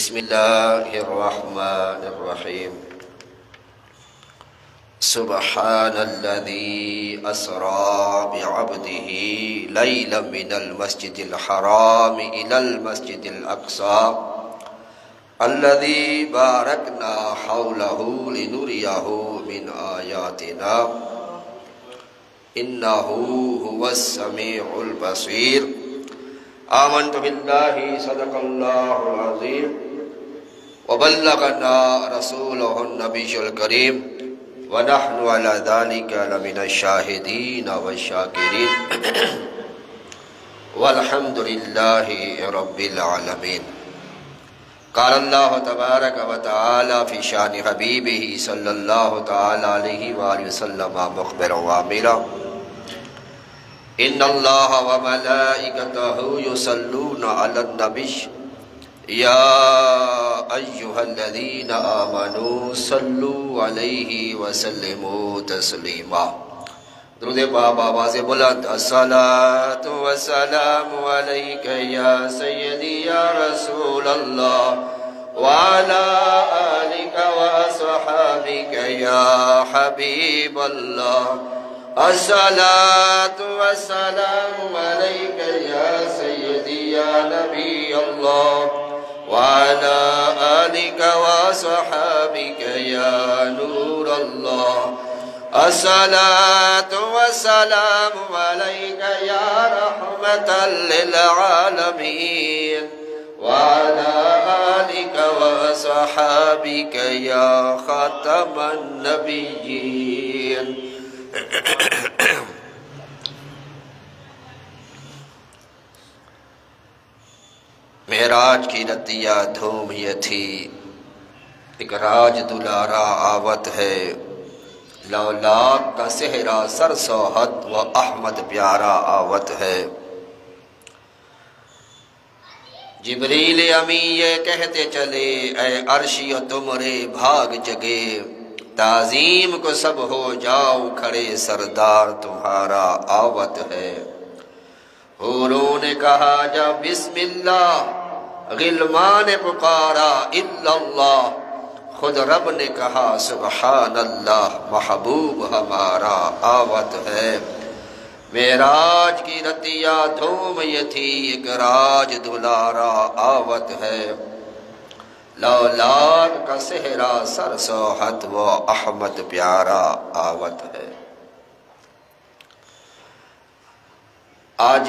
بسم اللہ الرحمن الرحیم سبحان الذي اسرى بعبده ليلا من المسجد الحرام الى المسجد الاقصى الذي باركنا حوله لنريه من آياتنا انه هو السميع البصير آمنت بالله صدق الله العظيم وبلغنا رسوله النبي الكريم ونحن على ذلك لمن الشاهدين والشاكرين والحمد لله رب العالمين. قال الله تبارك وتعالى في شان حبيبه صلى الله تعالى عليه وآله وسلم مخبرا وامرا ان الله وملائكته يصلون على النبي يا ايها الذين آمنوا صلوا عليه وسلموا تسليما. درود پاک آواز بلند. الصلاة والسلام عليك يا سيدي يا رسول الله وعلى آلك وأصحابك يا حبيب الله. الصلاة والسلام عليك يا سيدي يا نبي الله وعلى آلك وصحابك يا نور الله. الصلاة والسلام عليك يا رحمة للعالمين وعلى آلك وصحابك يا خاتم النبيين. معراج کی رتیا دھوم یہ تھی، ایک راج دلارا آوت ہے، لولاک کا صحرا سر سوحت و احمد پیارا آوت ہے. جبریل امی یہ کہتے چلے اے عرشی و تمرے بھاگ جگے، تعظیم کو سب ہو جاؤ کھڑے سردار تمہارا آوت ہے. حوروں نے کہا جا بسم اللہ، غلمان نے پکارا الا اللہ، خود رب نے کہا سبحان اللہ، محبوب ہمارا آوت ہے. معراج کی رتیا دھوم یہ تھی، ایک راج دلارا آوت ہے، لولاک کا صحرا سر سوحت و احمد پیارا آوت ہے. آج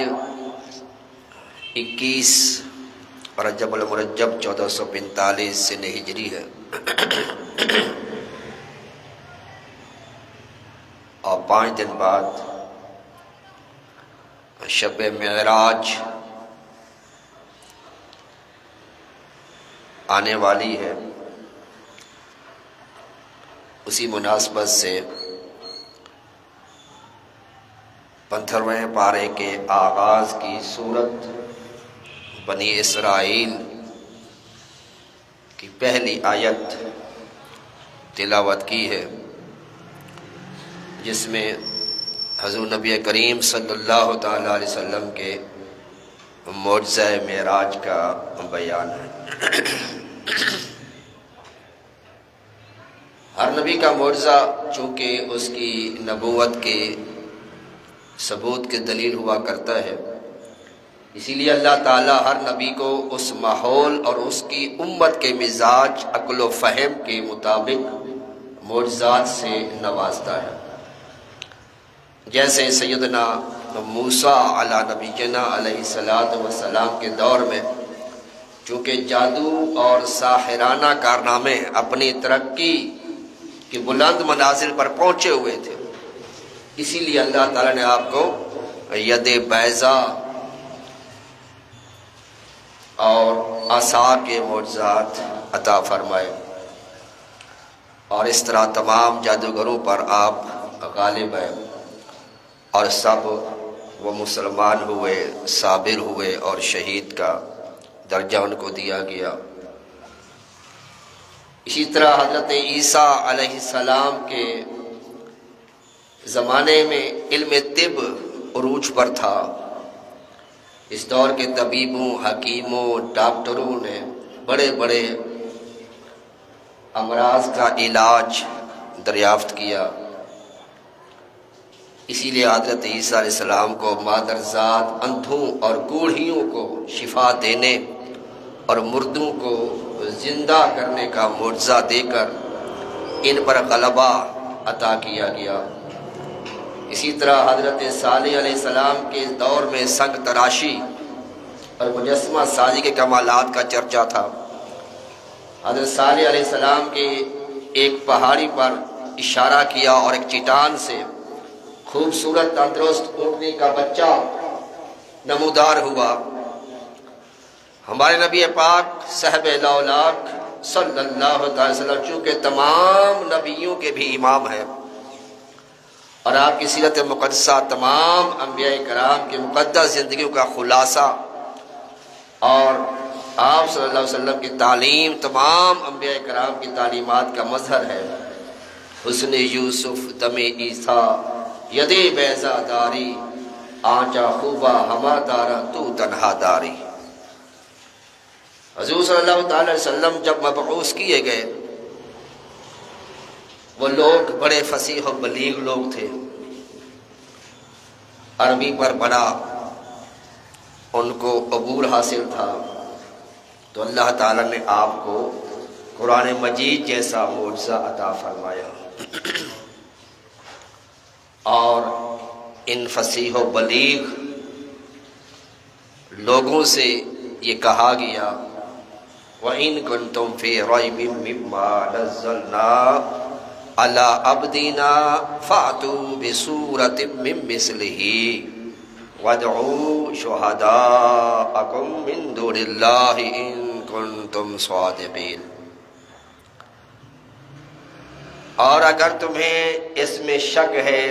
21 رجب المرجب 1445 سن ہجری ہے اور 5 دن بعد شب معراج آنے والی ہے. اسی مناسبت سے 15ویں پارے کے آغاز کی سورت بنی اسرائیل کی پہلی آیت تلاوت کی ہے، جس میں حضور نبی کریم صلی اللہ تعالیٰ علیہ وسلم کے معجزہ معراج کا بیان ہے. ہر نبی کا معجزہ چونکہ اس کی نبوت کے ثبوت کے دلیل ہوا کرتا ہے، اسی لیے اللہ تعالیٰ ہر نبی کو اس ماحول اور اس کی امت کے مزاج عقل و فہم کے مطابق معجزات سے نوازتا ہے. جیسے سیدنا موسیٰ علی نبینا علیہ السلام کے دور میں چونکہ جادو اور ساحرانہ کارنامے اپنی ترقی کی بلند منازل پر پہنچے ہوئے تھے، اسی لیے اللہ تعالیٰ نے آپ کو ید بیضا اور عصا کے معجزات عطا فرمائے، اور اس طرح تمام جادوگروں پر آپ غالب ہیں، اور سب وہ مسلمان ہوئے، صابر ہوئے، اور شہید کا درجہ ان کو دیا گیا. اسی طرح حضرت عیسیٰ علیہ السلام کے زمانے میں علم طب عروج پر تھا. اس دور کے طبیبوں، حکیموں، ڈاکٹروں نے بڑے بڑے امراض کا علاج دریافت کیا۔ اسی لیے حضرت عیسیٰ علیہ السلام کو مادرزاد اندھوں اور گوڑھیوں کو شفا دینے اور مردوں کو زندہ کرنے کا معجزہ دے کر ان پر غلبہ عطا کیا گیا۔ اسی طرح حضرت صالح علیہ السلام کے دور میں سنگ تراشی اور مجسمہ سازی کے کمالات کا چرچا تھا۔ حضرت صالح علیہ السلام کے ایک پہاڑی پر اشارہ کیا اور ایک چٹان سے خوبصورت تندرست اونٹنی کا بچہ نمودار ہوا۔ ہمارے نبی پاک صاحب الاولاق صلی اللہ علیہ وسلم چونکہ تمام نبیوں کے بھی امام ہیں اور آپ کی سیرت مقدسہ تمام انبیاء کرام کی مقدس زندگیوں کا خلاصہ اور آپ صلی اللہ علیہ وسلم کی تعلیم تمام انبیاء کرام کی تعلیمات کا مظہر ہے۔ حسن یوسف دم عیسیٰ ید بیضا داری آنچا خوبا ہما دارا تو تنہا داری۔ حضور صلی اللہ علیہ وسلم جب مبعوث کیے گئے وہ لوگ بڑے فصیح و بلیغ لوگ تھے، عربی پر بڑا ان کو عبور حاصل تھا، تو اللہ تعالیٰ نے آپ کو قرآن مجید جیسا معجزہ عطا فرمایا اور ان فصیح و بلیغ لوگوں سے یہ کہا گیا وَإِن كُنتُمْ فِي رَيْبٍ مِّمَّا نَزَّلْنَا عَلَىٰ عَبْدِنَا فَأْتُوا بِسُورَةٍ مِّن مِّثْلِهِ وَادْعُوا شُهَدَاءَكُم مِّن دُونِ اللَّهِ إِن كُنتُمْ صَادِقِينَ۔ اور اگر تمہیں اس میں شک ہے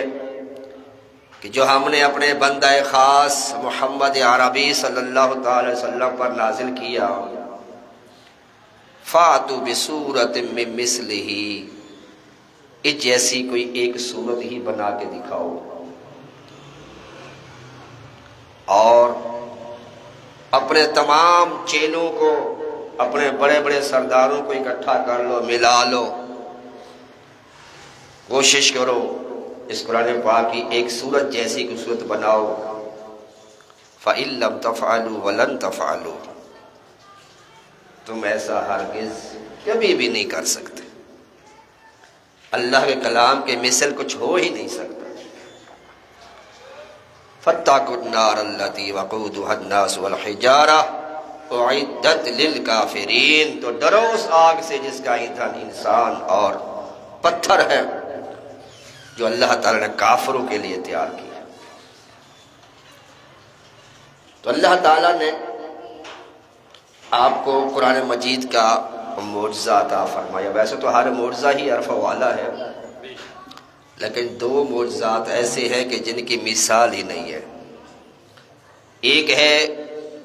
کہ جو ہم نے اپنے بندہ خاص محمد عربی صلی اللہ تعالی وسلم پر نازل کیا، فَأْتُوا بِسُورَةٍ مِّن مِّثْلِهِ، اس جیسی کوئی ایک صورت ہی بنا کے دکھاؤ اور اپنے تمام چیلوں کو، اپنے بڑے بڑے سرداروں کو اکٹھا کر لو، ملا لو، کوشش کرو اس قرآن پاک کی ایک صورت جیسی کوئی صورت بناؤ۔ فَإِن لَّمْ تَفْعَلُوا وَلَن تَفْعَلُوا، تم ایسا ہرگز کبھی بھی نہیں کر سکتے، اللہ کے کلام کے مثل کچھ ہو ہی نہیں سکتا۔ فَاتَّقُوا النَّارَ الَّتِي وَقُودُهَا النَّاسُ وَالْحِجَارَةُ أُعِدَّتْ لِلْكَافِرِينَ، تو ڈرو اس آگ سے جس کا ایندھن انسان اور پتھر ہے، جو اللہ تعالیٰ نے کافروں کے لیے تیار کیا۔ تو اللہ تعالیٰ نے آپ کو قرآن مجید کا معجزہ عطا فرمایا۔ ویسے تو ہر معجزہ ہی عرف والا ہے، لیکن دو معجزات ایسے ہیں کہ جن کی مثال ہی نہیں ہے۔ ایک ہے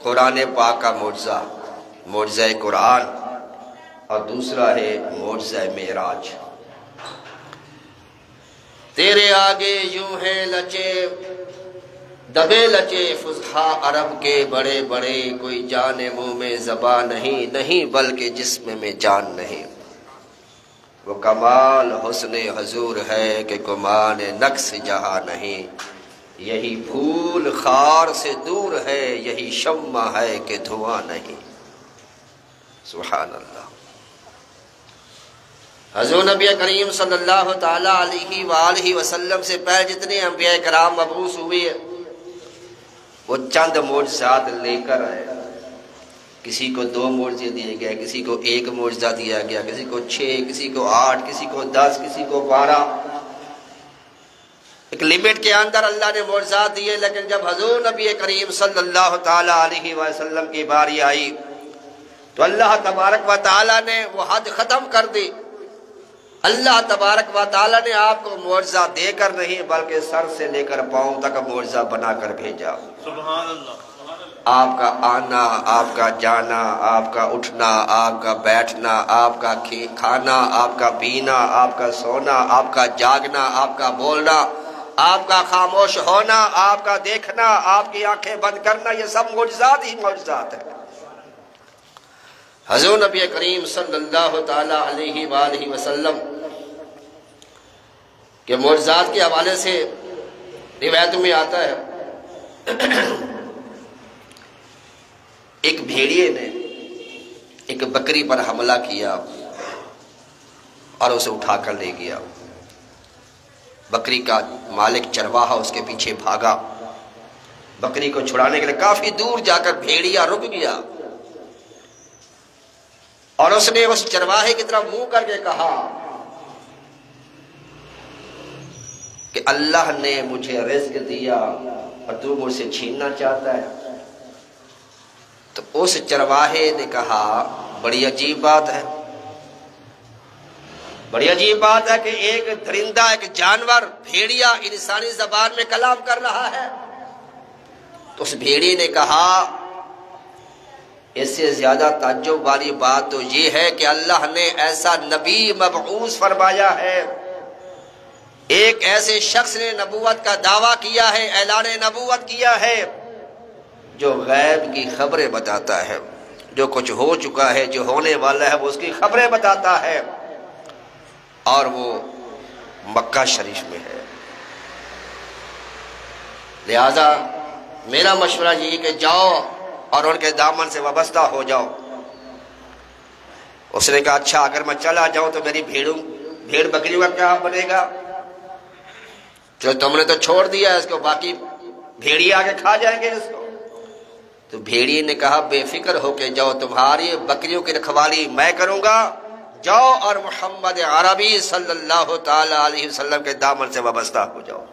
قرآن پاک کا معجزہ، معجزہ قرآن، اور دوسرا ہے معجزہ معراج۔ تیرے آگے یوں ہیں لچے دبے لچے فصحا عرب کے بڑے بڑے، کوئی جان منہ میں زبان نہیں بلکہ جسم میں جان نہیں۔ وہ کمال حسن حضور ہے کہ گمان نقص جہاں نہیں، یہی پھول خار سے دور ہے، یہی شمع ہے کہ دھواں نہیں۔ سبحان اللہ۔ حضور نبی کریم صلی اللہ تعالی علیہ وآلہ وسلم سے پہلے جتنے انبیاء کرام مبعوث ہوئے وہ چند معجزات لے کر آئے۔ کسی کو 2 معجزے دیے گئے، کسی کو 1 معجزہ دیا گیا، کسی کو 6، کسی کو 8، کسی کو 10، کسی کو 12۔ ایک لیمٹ کے اندر اللہ نے معجزات دیے، لیکن جب حضور نبی کریم صلی اللہ تعالی علیہ وسلم کی باری آئی تو اللہ تبارک و تعالی نے وہ حد ختم کر دی۔ اللہ تبارک و تعالی نے آپ کو معجزہ دے کر نہیں بلکہ سر سے لے کر پاؤں تک معجزہ بنا کر بھیجا۔ سبحان اللہ۔ آپ کا آنا، آپ کا جانا، آپ کا اٹھنا، آپ کا بیٹھنا، آپ کا کھانا، آپ کا پینا، آپ کا سونا، آپ کا جاگنا، آپ کا بولنا، آپ کا خاموش ہونا، آپ کا دیکھنا، آپ کی آنکھیں بند کرنا، یہ سب معجزات ہی معجزات ہیں۔ حضور نبی کریم صلی اللہ تعالی علیہ وآلہ وسلم کے معجزات کے حوالے سے روایتوں میں آتا ہے ایک بھیڑیے نے ایک بکری پر حملہ کیا اور اسے اٹھا کر لے گیا۔ بکری کا مالک چرواہا اس کے پیچھے بھاگا، بکری کو چھڑانے کے لیے کافی دور جا کر بھیڑیا رک گیا، اور اس نے اس چرواہے کی طرف منہ کر کے کہا کہ اللہ نے مجھے رزق دیا اور تو مجھ سے چھیننا چاہتا ہے۔ تو اس چرواہے نے کہا بڑی عجیب بات ہے، بڑی عجیب بات ہے کہ ایک درندہ، ایک جانور، بھیڑیا انسانی زبان میں کلام کر رہا ہے۔ تو اس بھیڑی نے کہا اس سے زیادہ تعجب والی بات تو یہ ہے کہ اللہ نے ایسا نبی مبعوث فرمایا ہے، ایک ایسے شخص نے نبوت کا دعویٰ کیا ہے، اعلان نبوت کیا ہے، جو غیب کی خبریں بتاتا ہے، جو کچھ ہو چکا ہے، جو ہونے والا ہے وہ اس کی خبریں بتاتا ہے، اور وہ مکہ شریف میں ہے۔ لہذا میرا مشورہ یہ کہ جاؤ اور ان کے دامن سے وابستہ ہو جاؤ۔ اس نے کہا اچھا اگر میں چلا جاؤں تو میری بھیڑ بکریوں کا کیا بنے گا؟ جو تم نے تو چھوڑ دیا ہے اس کو، باقی بھیڑی آگے کھا جائیں گے اس کو۔ تو بھیڑی نے کہا بے فکر ہو کے جاؤ، تمہاری بکریوں کی رکھوالی میں کروں گا، جاؤ اور محمد عربی صلی اللہ تعالی علیہ وسلم کے دامن سے وابستہ ہو جاؤ۔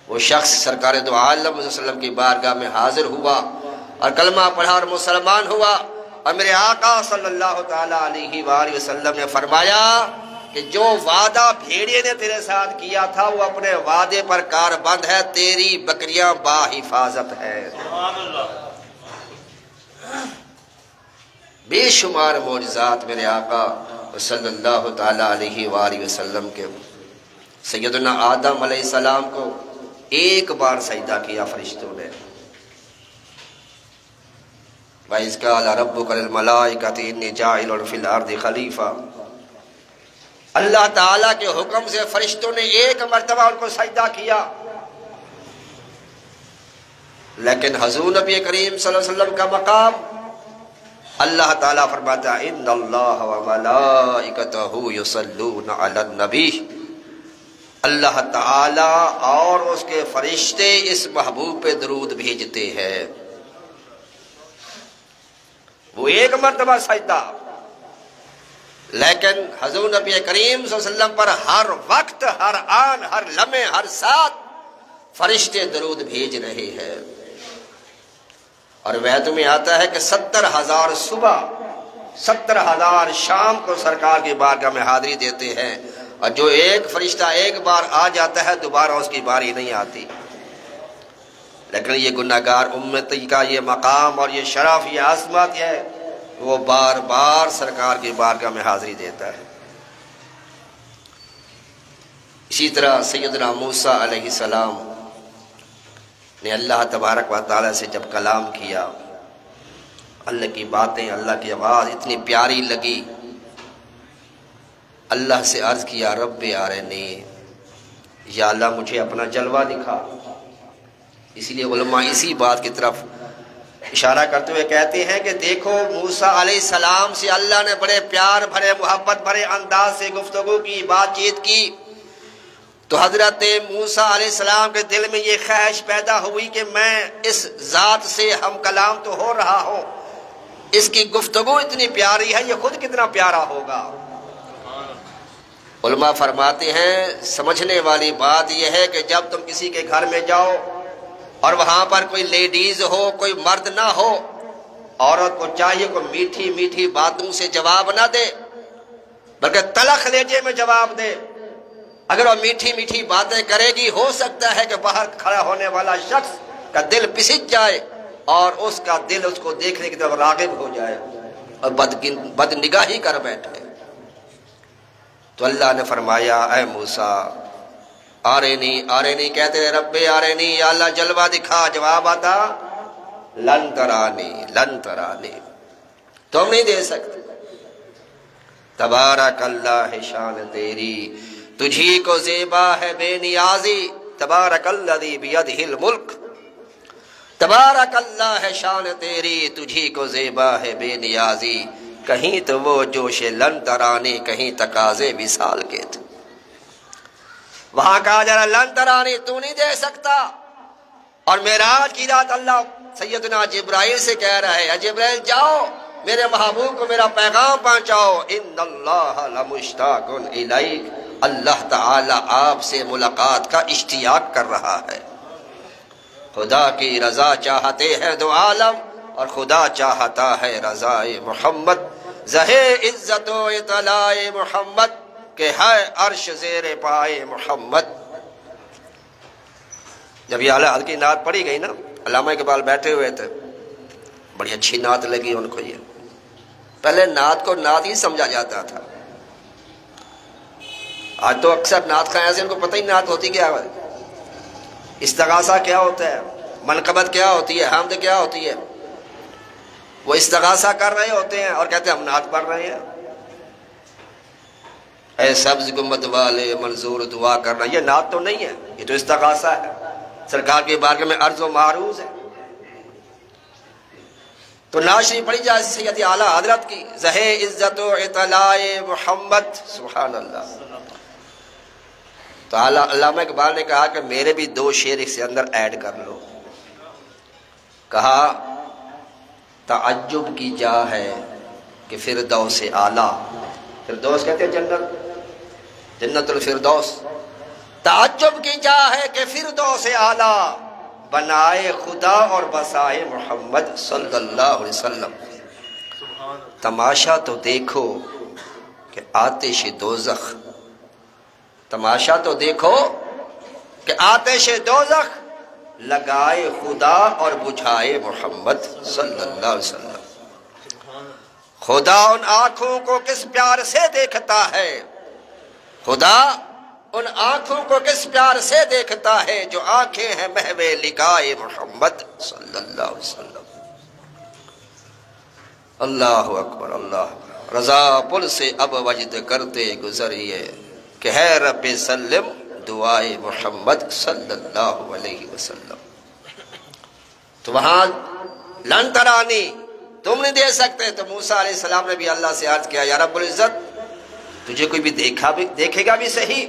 وہ شخص سرکار دو عالم صلی اللہ علیہ وسلم کی بارگاہ میں حاضر ہوا اور کلمہ پڑھا اور مسلمان ہوا، اور میرے آقا صلی اللہ تعالی علیہ وآلہ وسلم نے فرمایا کہ جو وعدہ بھیڑیے نے تیرے ساتھ کیا تھا وہ اپنے وعدے پر کاربند ہے، تیری بکریاں باحفاظت ہے۔ بے شمار معجزات میرے آقا صلی اللہ تعالی علیہ وآلہ وسلم کے۔ سیدنا آدم علیہ السلام کو ایک بار سجدہ کیا فرشتوں نے، وَإِذْ قَالَ رَبُّكَ لِلْمَلَائِكَةِ إِنِّي جَاعِلٌ فِي الْأَرْضِ خَلِيفَةً۔ اللہ تعالیٰ کے حکم سے فرشتوں نے ایک مرتبہ ان کو سجدہ کیا، لیکن حضور نبی کریم صلی اللہ علیہ وسلم کا مقام اللہ تعالیٰ فرماتا ہے ان اللہ وملائکتہ یصلون علی النبی، اللہ تعالیٰ اور اس کے فرشتے اس محبوب پہ درود بھیجتے ہیں۔ وہ ایک مرتبہ سجدہ، لیکن حضور نبی کریم صلی اللہ علیہ وسلم پر ہر وقت، ہر آن، ہر لمحے، ہر ساتھ فرشتے درود بھیج رہے ہیں۔ اور روایت میں آتا ہے کہ 70,000 صبح 70,000 شام کو سرکار کی بارگاہ میں حاضری دیتے ہیں، اور جو ایک فرشتہ ایک بار آ جاتا ہے دوبارہ اس کی باری نہیں آتی۔ لیکن یہ گناہگار امتی کا یہ مقام اور یہ شرف، یہ عظمت ہے، وہ بار بار سرکار کی بارگاہ میں حاضری دیتا ہے۔ اسی طرح سیدنا موسیٰ علیہ السلام نے اللہ تبارک و تعالیٰ سے جب کلام کیا، اللہ کی باتیں، اللہ کی آواز اتنی پیاری لگی، اللہ سے عرض کیا رب ارنی، یا اللہ مجھے اپنا جلوہ دکھا۔ اسی لیے علماء اسی بات کی طرف اشارہ کرتے ہوئے کہتے ہیں کہ دیکھو موسیٰ علیہ السلام سے اللہ نے بڑے پیار بھرے، محبت بھرے انداز سے گفتگو کی، بات چیت کی، تو حضرت موسیٰ علیہ السلام کے دل میں یہ خواہش پیدا ہوئی کہ میں اس ذات سے ہم کلام تو ہو رہا ہوں، اس کی گفتگو اتنی پیاری ہے، یہ خود کتنا پیارا ہوگا۔ علماء فرماتے ہیں سمجھنے والی بات یہ ہے کہ جب تم کسی کے گھر میں جاؤ اور وہاں پر کوئی لیڈیز ہو، کوئی مرد نہ ہو، عورت کو چاہیے کوئی میٹھی میٹھی باتوں سے جواب نہ دے، بلکہ تلخ لہجے میں جواب دے۔ اگر وہ میٹھی میٹھی باتیں کرے گی، ہو سکتا ہے کہ باہر کھڑا ہونے والا شخص کا دل پسج جائے اور اس کا دل اس کو دیکھنے کی طرف راغب ہو جائے اور بد نگاہی کر بیٹھے۔ تو اللہ نے فرمایا اے موسیٰ آرینی آرینی، کہتے ہیں رب آرینی، یا اللہ جلوہ دکھا، جواب آتا لن ترانی لن ترانی، تم نہیں دے سکتے۔ تبارک اللہ شان تیری، تجھی کو زیبا ہے بے نیازی، تبارک الذی بیدہ الملک، تبارک اللہ ہے شان تیری، تجھی کو زیبا ہے بے نیازی، کہیں تو وہ جوش لن ترانی، کہیں تقاضے وصال کے تھے۔ وہاں کہا جا رہا لن ترانی، تو نہیں دے سکتا، اور معراج کی رات اللہ سیدنا جبرائیل سے کہہ رہا ہے، اے جبرائیل جاؤ میرے محبوب کو میرا پیغام پہنچاؤ، ان اللہ لمشتاق الیک، اللہ تعالی آپ سے ملاقات کا اشتیاق کر رہا ہے۔ خدا کی رضا چاہتے ہیں دو عالم، اور خدا چاہتا ہے رضا محمد، زہے عزت و اطلاع محمد، کہ ہے عرش زیر پائے محمد۔ جب یہ اعلیٰ حضرت کی نعت پڑھی گئی نا، علامہ اقبال بیٹھے ہوئے تھے، بڑی اچھی نعت لگی ان کو۔ یہ پہلے نعت کو نعت ہی سمجھا جاتا تھا، آج تو اکثر نعت خواہ ایسے ان کو پتہ ہی نعت ہوتی کیا ہے، استغاثہ کیا ہوتا ہے، منقبت کیا ہوتی ہے، حمد کیا ہوتی ہے۔ وہ استغاثہ کر رہے ہوتے ہیں اور کہتے ہیں ہم نعت پڑھ رہے ہیں، اے سبز گنبد والے منظور دعا کرنا، یہ نعت تو نہیں ہے، یہ تو استغاثہ ہے، سرکار کی بارگاہ میں عرض و معروض ہے۔ تو نعت شریف پڑھی جائے سید اعلیٰ حضرت کی، زہے عزت و اطلاع محمد، سبحان اللہ۔ تو علامہ اقبال نے کہا کہ میرے بھی دو شعر اس کے اندر ایڈ کر لو۔ کہا تعجب کی جا ہے کہ فردوس اعلیٰ، فردوس کہتے ہیں جنت، جنت الفردوس، تعجب کی جا ہے کہ فردوس اعلیٰ بنائے خدا اور بسائے محمد صلی اللہ علیہ وسلم۔ تماشا تو دیکھو کہ آتش دوزخ، تماشا تو دیکھو کہ آتش دوزخ لگائے خدا اور بجھائے محمد صلی اللہ علیہ وسلم۔ خدا ان آنکھوں کو کس پیار سے دیکھتا ہے، خدا ان آنکھوں کو کس پیار سے دیکھتا ہے، جو آنکھیں ہیں محو لقائے محمد صلی اللہ علیہ وسلم۔ اللہ اکبر، اللہ اکبر۔ رضا پل سے اب وجد کرتے گزریے، کہ ہے رب سلم دعائے محمد صلی اللہ علیہ وسلم۔ تو وہاں لن ترانی، تم نہیں دے سکتے، تو موسیٰ علیہ السلام نے بھی اللہ سے عرض کیا، یا رب العزت تجھے کوئی بھی دیکھے گا بھی صحیح۔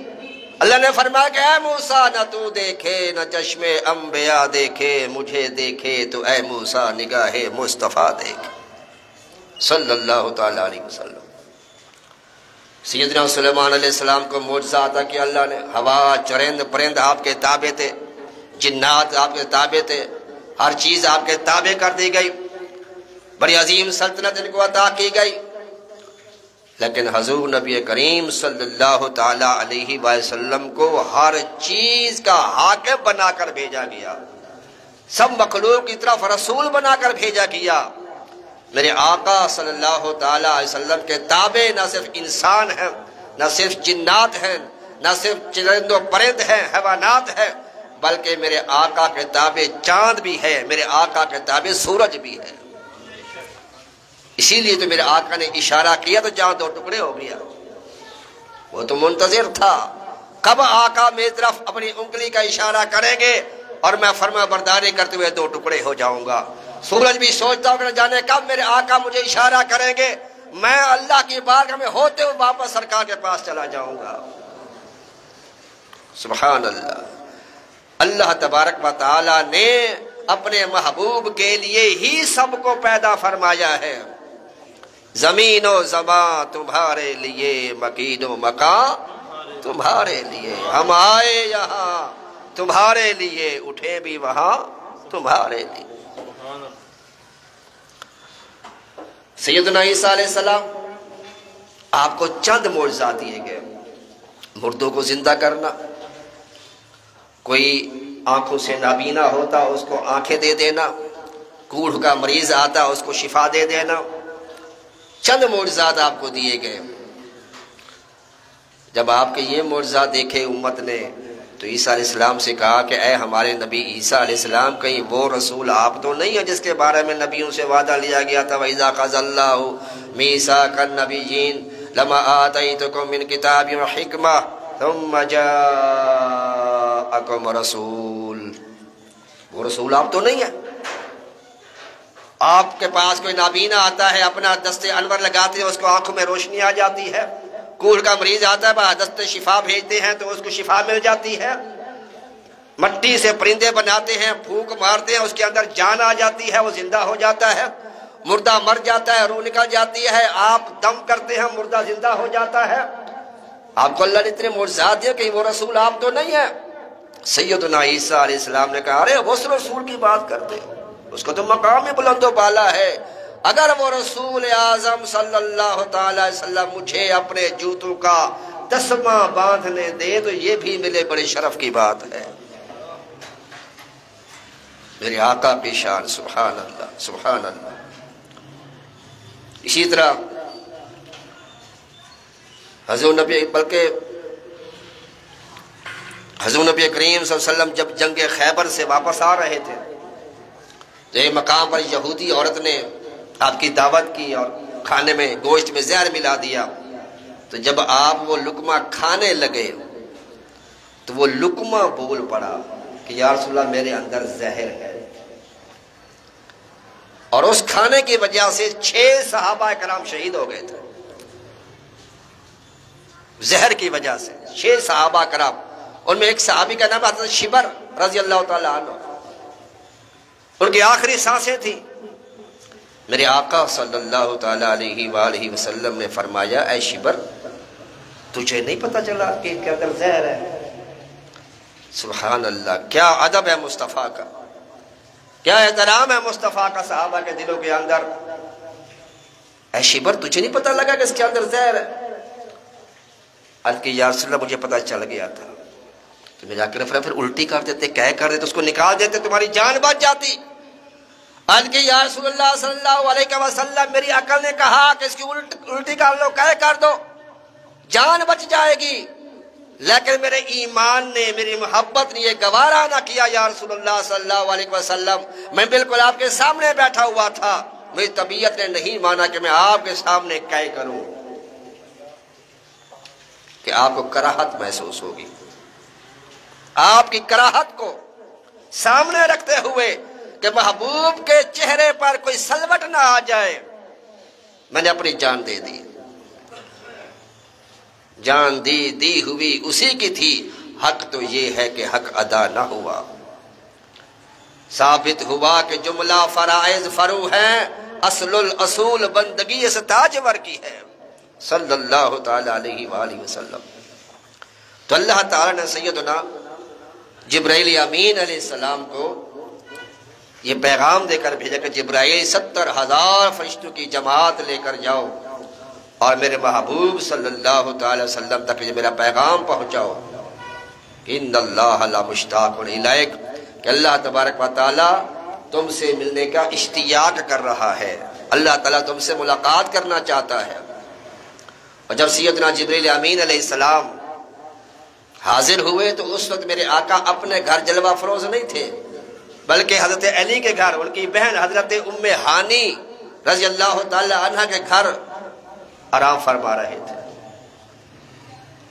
اللہ نے فرمایا کہ اے موسیٰ نہ تو دیکھے نہ چشم انبیاء دیکھے، مجھے دیکھے تو اے موسیٰ نگاہ مصطفیٰ دیکھ صلی اللہ تعالیٰ علیہ وسلم۔ سیدنا سلیمان علیہ السلام کو معجزہ عطا کیا اللہ نے، ہوا چرند پرند آپ کے تابع تھے، جنات آپ کے تابع تھے، ہر چیز آپ کے تابع کر دی گئی، بڑی عظیم سلطنت ان کو عطا کی گئی۔ لیکن حضور نبی کریم صلی اللہ تعالیٰ علیہ وسلم کو ہر چیز کا حاکم بنا کر بھیجا گیا، سب مخلوق کی طرف رسول بنا کر بھیجا گیا۔ میرے آقا صلی اللہ تعالیٰ علیہ وسلم کے تابع نہ صرف انسان ہیں، نہ صرف جنات ہیں، نہ صرف چرند و پرند ہیں، حیوانات ہیں، بلکہ میرے آقا کے تابع چاند بھی ہے، میرے آقا کے تابع سورج بھی ہے۔ اسی لیے تو میرے آقا نے اشارہ کیا تو چاند دو ٹکڑے ہو گیا۔ وہ تو منتظر تھا کب آقا میری طرف اپنی انگلی کا اشارہ کریں گے اور میں فرما برداری کرتے ہوئے دو ٹکڑے ہو جاؤں گا۔ سورج بھی سوچتا ہوں کہ جانے کب میرے آقا مجھے اشارہ کریں گے، میں اللہ کی بارگاہ میں ہوتے ہوئے واپس سرکار کے پاس چلا جاؤں گا۔ سبحان اللہ۔ اللہ تبارک و تعالی نے اپنے محبوب کے لیے ہی سب کو پیدا فرمایا ہے۔ زمین و زمان تمہارے لیے، مکین و مکان تمہارے لیے، ہم آئے یہاں تمہارے لیے، اٹھے بھی وہاں تمہارے لیے۔ سیدنا عیسیٰ علیہ السلام آپ کو چند معجزات دیے گئے، مردوں کو زندہ کرنا، کوئی آنکھوں سے نابینا ہوتا اس کو آنکھیں دے دینا، کوڑھ کا مریض آتا اس کو شفا دے دینا، چند معجزات آپ کو دیے گئے۔ جب آپ کے یہ معجزات دیکھے امت نے تو عیسیٰ علیہ السلام سے کہا کہ اے ہمارے نبی عیسیٰ علیہ السلام، کہیں وہ رسول آپ تو نہیں ہے جس کے بارے میں نبیوں سے وعدہ لیا گیا تھا وَإِذَا قَضَى اللَّهُ مِيثَاقَ النَّبِيِّينَ لَمَا آتَيْتُكُم مِّن كِتَابٍ وَحِكْمَةٍ ثُمَّ جَاءَكُمْ رَسُولٌ؟ وہ رسول آپ تو نہیں ہے؟ آپ کے پاس کوئی نابینا آتا ہے، اپنا دست انور لگاتے ہیں، اس کو آنکھوں میں روشنی آ جاتی ہے۔ کوڑ کا مریض آتا ہے، دست شفا بھیجتے ہیں تو اس کو شفا مل جاتی ہے۔ مٹی سے پرندے بناتے ہیں، پھونک مارتے ہیں، اس کے اندر جان آ جاتی ہے، وہ زندہ ہو جاتا ہے۔ مردہ مر جاتا ہے، روح نکل جاتی ہے، آپ دم کرتے ہیں، مردہ زندہ ہو جاتا ہے۔ آپ کو اللہ نے اتنے معجزات دیے کہ وہ رسول آپ تو نہیں ہے؟ سیدنا عیسیٰ علیہ السلام نے کہا ارے اس رسول کی بات کرتے، اس کو تو مقام بلند و بالا ہے۔ اگر وہ رسول اعظم صلی اللہ تعالی وسلم مجھے اپنے جوتوں کا تسمہ باندھنے دے تو یہ بھی ملے بڑے شرف کی بات ہے۔ میرے آقا کی شان، سبحان اللہ سبحان اللہ۔ اسی طرح حضور نبی کریم صلی اللہ علیہ وسلم جب جنگ خیبر سے واپس آ رہے تھے تو ایک مقام پر یہودی عورت نے آپ کی دعوت کی اور کھانے میں گوشت میں زہر ملا دیا۔ تو جب آپ وہ لقمہ کھانے لگے تو وہ لقمہ بول پڑا کہ یا رسول اللہ میرے اندر زہر ہے، اور اس کھانے کی وجہ سے 6 صحابہ کرام شہید ہو گئے تھے۔ زہر کی وجہ سے 6 صحابہ کرام، ان میں ایک صحابی کا نام حضرت شبر رضی اللہ تعالیٰ عنہ، ان کی آخری سانسیں تھی۔ میرے آقا صلی اللہ تعالیٰ علیہ وآلہ وسلم نے فرمایا اے شبر تجھے نہیں پتا چلا کہ ان کے اندر زہر ہے؟ سبحان اللہ، کیا ادب ہے مصطفیٰ کا، کیا احترام ہے مصطفیٰ کا صحابہ کے دلوں کے اندر۔ اے شبر تجھے نہیں پتا لگا کہ اس کے اندر زہر ہے؟ عرض کی یا رسول اللہ مجھے پتا چل گیا تھا۔ تو میرے آقا پھر الٹی کر دیتے، کہہ کر دیتے، اس کو نکال دیتے، تمہاری جان بچ جاتی۔ عرض کی یا رسول اللہ صلی اللہ علیہ وسلم میری عقل نے کہا کہ اس کی الٹی کر لو، کہہ کر دو، جان بچ جائے گی، لیکن میرے ایمان نے، میری محبت نے یہ گوارا نہ کیا یا رسول اللہ صلی اللہ علیہ وسلم، میں بالکل آپ کے سامنے بیٹھا ہوا تھا، میری طبیعت نے نہیں مانا کہ میں آپ کے سامنے کہہ کروں، کہ آپ کو کراہت محسوس ہوگی۔ آپ کی کراہت کو سامنے رکھتے ہوئے کہ محبوب کے چہرے پر کوئی سلوٹ نہ آ جائے، میں نے اپنی جان دے دی۔ جان دی ہوئی اسی کی تھی، حق تو یہ ہے کہ حق ادا نہ ہوا۔ ثابت ہوا کہ جملہ فرائض فرو ہیں، اصل الاصول بندگی اس تاجور کی ہے صلی اللہ تعالی علیہ وآلہ وسلم۔ تو اللہ تعالی نے سیدنا جبرائیل امین علیہ السلام کو یہ پیغام دے کر بھیجا کہ جبرائیل 70,000 فرشتوں کی جماعت لے کر جاؤ اور میرے محبوب صلی اللہ تعالی وسلم تک یہ میرا پیغام پہنچاؤ، ان اللہ لمشتاق الیک، کہ اللہ تبارک و تعالی تم سے ملنے کا اشتیاق کر رہا ہے، اللہ تعالیٰ تم سے ملاقات کرنا چاہتا ہے۔ اور جب سیدنا جبرائیل امین علیہ السلام حاضر ہوئے تو اس وقت میرے آقا اپنے گھر جلوہ فروز نہیں تھے، بلکہ حضرت علی کے گھر، ان کی بہن حضرت ام ہانی رضی اللہ تعالی عنہ کے گھر آرام فرما رہے تھے۔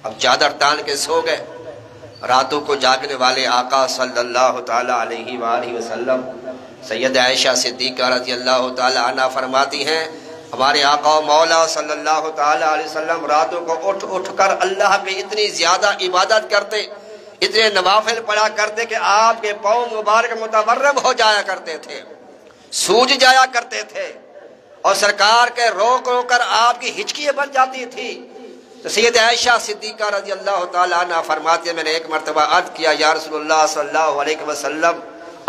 اب چادر تان کے سو گئے، راتوں کو جاگنے والے آقا صلی اللہ تعالی علیہ وآلہ وسلم، سید عائشہ صدیقہ رضی اللہ تعالی عنہ فرماتی ہیں ہمارے آقا و مولا صلی اللہ تعالی علیہ وسلم راتوں کو اٹھ کر اللہ کی اتنی زیادہ عبادت کرتے، اتنے نوافل پڑھا کرتے کہ آپ کے پاؤں مبارک متورم ہو جایا کرتے تھے، سوج جایا کرتے تھے، اور سرکار کے روک کر آپ کی ہچکیاں بن جاتی تھی۔ تو سید عائشہ صدیقہ رضی اللہ تعالیٰ عنہ فرماتی ہے میں نے ایک مرتبہ عرض کیا یا رسول اللہ صلی اللہ علیہ وسلم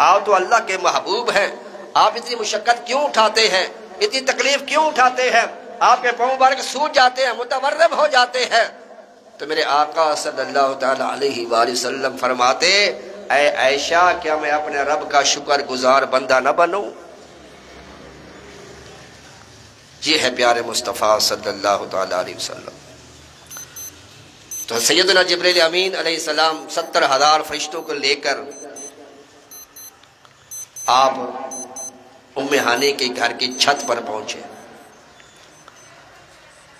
آپ تو اللہ کے محبوب ہیں، آپ اتنی مشقت کیوں اٹھاتے ہیں، اتنی تکلیف کیوں اٹھاتے ہیں، آپ کے پاؤں مبارک سوج جاتے ہیں، متورم ہو جاتے ہیں۔ تو میرے آقا صلی اللہ تعالیٰ علیہ وآلہ وسلم فرماتے اے عائشہ کیا میں اپنے رب کا شکر گزار بندہ نہ بنوں؟ یہ ہے پیارے مصطفیٰ صلی اللہ تعالیٰ علیہ وسلم۔ تو سیدنا جبریل امین علیہ السلام 70,000 فرشتوں کو لے کر آپ ام ہانی کے گھر کی چھت پر پہنچے.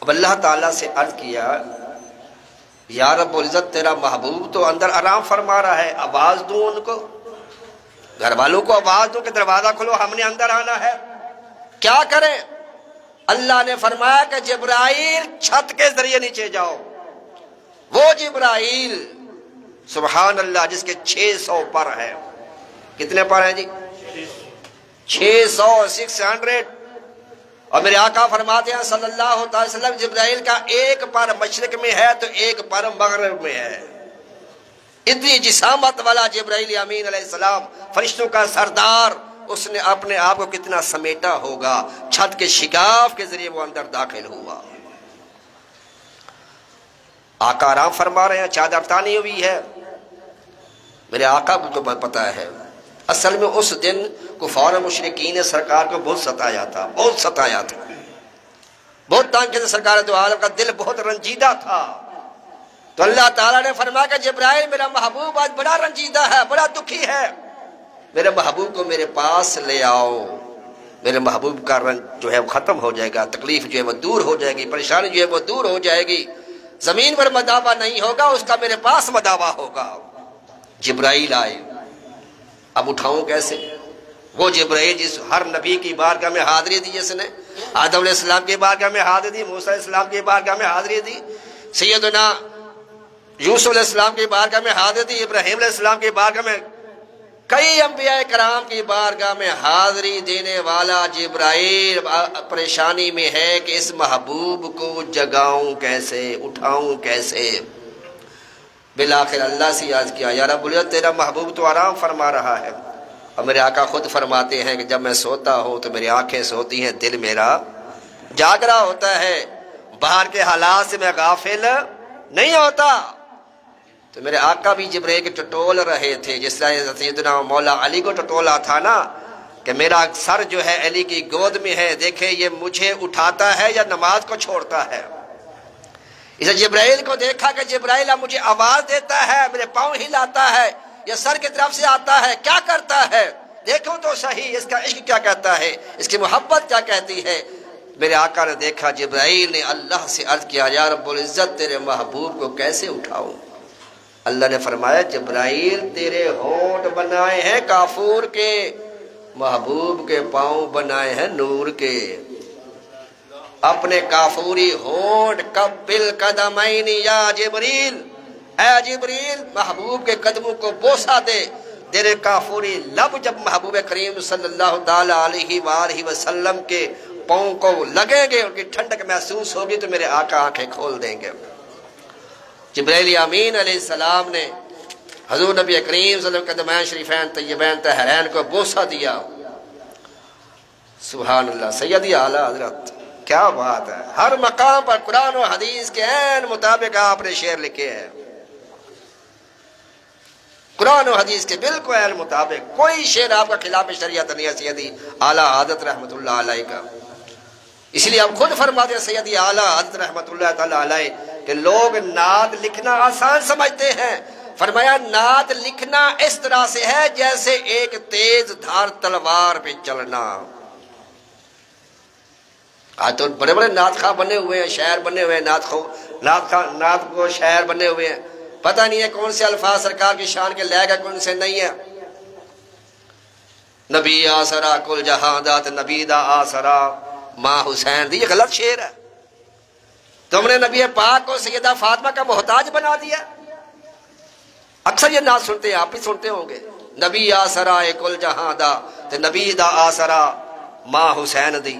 اب اللہ تعالیٰ سے عرض کیا یا رب العزت تیرا محبوب تو اندر آرام فرما رہا ہے، آواز دوں ان کو، گھر والوں کو آواز دوں کہ دروازہ کھلو ہم نے اندر آنا ہے، کیا کریں؟ اللہ نے فرمایا کہ جبرائیل چھت کے ذریعے نیچے جاؤ. وہ جبرائیل سبحان اللہ جس کے 600 پر ہے. کتنے پر ہیں جی؟ 600 اور میرے آقا فرماتے ہیں صلی اللہ علیہ وسلم جبرائیل کا ایک پر مشرق میں ہے تو ایک پر مغرب میں ہے. اتنی جسامت والا جبرائیل امین علیہ السلام فرشتوں کا سردار، اس نے اپنے آپ کو کتنا سمیٹا ہوگا، چھت کے شگاف کے ذریعے وہ اندر داخل ہوا. آقا آرام فرما رہے ہیں، چادر تانی ہوئی ہے. میرے آقا کو تو پتا ہے اصل میں اس دن کفار و مشرکین نے سرکار کو بہت ستایا تھا، بہت ستایا تھا، بہت تنگ کیا تھا. سرکار دو عالم کا دل بہت رنجیدہ تھا. تو اللہ تعالیٰ نے فرمایا کہ جبرائیل میرا محبوب آج بڑا رنجیدہ ہے، بڑا دکھی ہے، میرے محبوب کو میرے پاس لے آؤ. میرے محبوب کا رنج جو ہے وہ ختم ہو جائے گا، تکلیف جو ہے وہ دور ہو جائے گی، پریشانی جو ہے وہ دور ہو جائے گی، زمین پر مداوا نہیں ہوگا، اس کا میرے پاس مداوا ہوگا. جبرائیل آئے. اب اٹھاؤں کیسے؟ وہ جبرائیل جس ہر نبی کی بارگاہ میں حاضری دی، جس نے آدم علیہ السلام کی بارگاہ میں حاضری دی، موسیٰ علیہ السلام کی بارگاہ میں حاضری دی، سیدنا یوسف علیہ السلام کی بارگاہ میں حاضری دی، ابراہیم علیہ السلام کی بارگاہ میں، کئی انبیاء کرام کی بارگاہ میں حاضری دینے والا جبرائیل پریشانی میں ہے کہ اس محبوب کو جگاؤں کیسے، اٹھاؤں کیسے. بالآخر اللہ سے یاد کیا یا رب العزت تیرا محبوب تو آرام فرما رہا ہے. اور میرے آقا خود فرماتے ہیں کہ جب میں سوتا ہوں تو میری آنکھیں سوتی ہیں، دل میرا جاگ رہا ہوتا ہے، باہر کے حالات سے میں غافل نہیں ہوتا. تو میرے آقا بھی جبرائیل کے ٹٹول رہے تھے، جس طرح سیدنا مولا علی کو ٹٹولا تھا نا کہ میرا سر جو ہے علی کی گود میں ہے، دیکھیں یہ مجھے اٹھاتا ہے یا نماز کو چھوڑتا ہے. اسے جبرائیل کو دیکھا کہ جبرائیل اب مجھے آواز دیتا ہے، میرے پاؤں ہلاتا ہے، یہ سر کی طرف سے آتا ہے، کیا کرتا ہے، دیکھو تو صحیح اس کا عشق کیا کہتا ہے، اس کی محبت کیا کہتی ہے. میرے آقا نے دیکھا، جبرائیل نے اللہ سے عرض کیا یا رب العزت تیرے محبوب کو کیسے اٹھاؤں. اللہ نے فرمایا جبرائیل تیرے ہونٹ بنائے ہیں کافور کے، محبوب کے پاؤں بنائے ہیں نور کے. اپنے کافوری ہونٹ قبل قدمین یا جبریل، اے جبریل محبوب کے قدموں کو بوسہ دے. تیرے کافوری لب جب محبوب کریم صلی اللہ تعالی علیہ وآلہ وسلم کے پاؤں کو لگیں گے، ان کی ٹھنڈک محسوس ہوگی تو میرے آقا آنکھیں کھول دیں گے. جبرائیل امین علیہ السلام نے حضور نبی کریم صلی اللہ علیہ وسلم کے قدمین شریفین طیبین طاہرین کو بوسہ دیا. سبحان اللہ. سیدی اعلیٰ حضرت کیا بات ہے، ہر مقام پر قرآن و حدیث کے عین مطابق آپ نے شعر لکھے ہیں، قرآن و حدیث کے بالکل عین مطابق، کوئی شعر آپ کا خلاف شریعت نہیں ہے سیدی اعلیٰ حضرت رحمت اللہ علیہ کا. اس لیے آپ خود فرماتے ہیں سیدی اعلیٰ حضرت رحمت اللہ تعالیٰ علیہ کہ لوگ نعت لکھنا آسان سمجھتے ہیں. فرمایا نعت لکھنا اس طرح سے ہے جیسے ایک تیز دھار تلوار پہ چلنا. آج تو بڑے بڑے نعت خواہ بنے ہوئے ہیں، شاعر بنے ہوئے ہیں، نعت کو شاعر بنے ہوئے ہیں، پتہ نہیں ہے کون سے الفاظ سرکار کی شان کے لے گئے کون سے نہیں ہے. نبی آسرا کل جہاں دات نبی دا آسرا ماں حسین دی، یہ غلط شعر ہے. تم نے نبی پاک کو سیدہ فاطمہ کا محتاج بنا دیا. اکثر یہ نعت سنتے ہیں، آپ بھی سنتے ہوں گے، نبی آسرا کل جہاں دا تے نبی دا آسرا ماں حسین دی.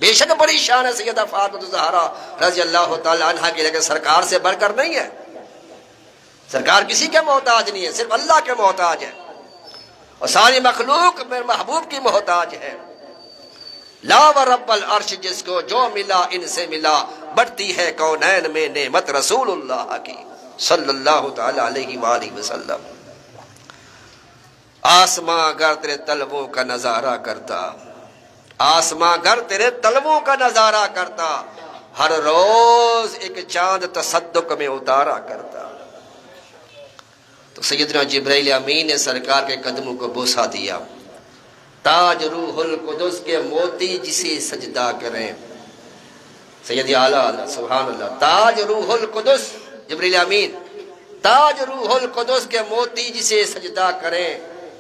بے شک بڑی شان ہے سیدہ فاطمہ زہرا رضی اللہ تعالی عنہ کی، لیکن سرکار سے بڑھ کر نہیں ہے. سرکار کسی کے محتاج نہیں ہے، صرف اللہ کے محتاج ہے، اور ساری مخلوق میرے محبوب کی محتاج ہے. لا و رب العرش جس کو جو ملا ان سے ملا، بڑھتی ہے کونین میں نعمت رسول اللہ کی صلی اللہ تعالی علیہ وآلہ وسلم. آسماں گر تیرے طلبوں کا نظارہ کرتا، آسماں گر تیرے طلبوں کا نظارہ کرتا، ہر روز ایک چاند تصدق میں اتارا کرتا۔ تو سیدنا جبرائیل امین نے سرکار کے قدموں کو بوسہ دیا۔ تاج روح القدس کے موتی جسے سجدہ کریں، سید اعلیٰ سبحان اللہ، تاج روح القدس جبرائیل امین، تاج روح القدس کے موتی جسے سجدہ کریں،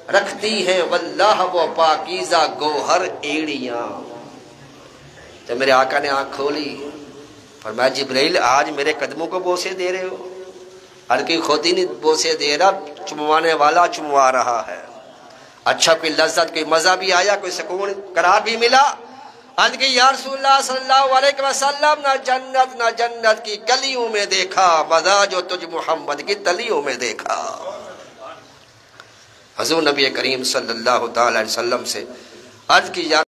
رکھتی ہیں واللہ وہ پاکیزہ گوہر ایڑیاں۔ جب میرے آقا نے آنکھ کھولی، فرمایا جبرائیل آج میرے قدموں کو بوسے دے رہے ہو؟ ہر کوئی خود ہی نہیں بوسے دے رہا، چموانے والا چموا رہا ہے۔ اچھا کوئی لذت، کوئی مزہ بھی آیا، کوئی سکون قرار بھی ملا؟ آج کہ یا رسول اللہ صلی اللہ علیہ وسلم، نہ جنت کی گلیوں میں دیکھا، مزہ جو تجھ محمد کی تلیوں میں دیکھا۔ حضور نبی کریم صلی اللہ تعالی علیہ وسلم سے عرض کی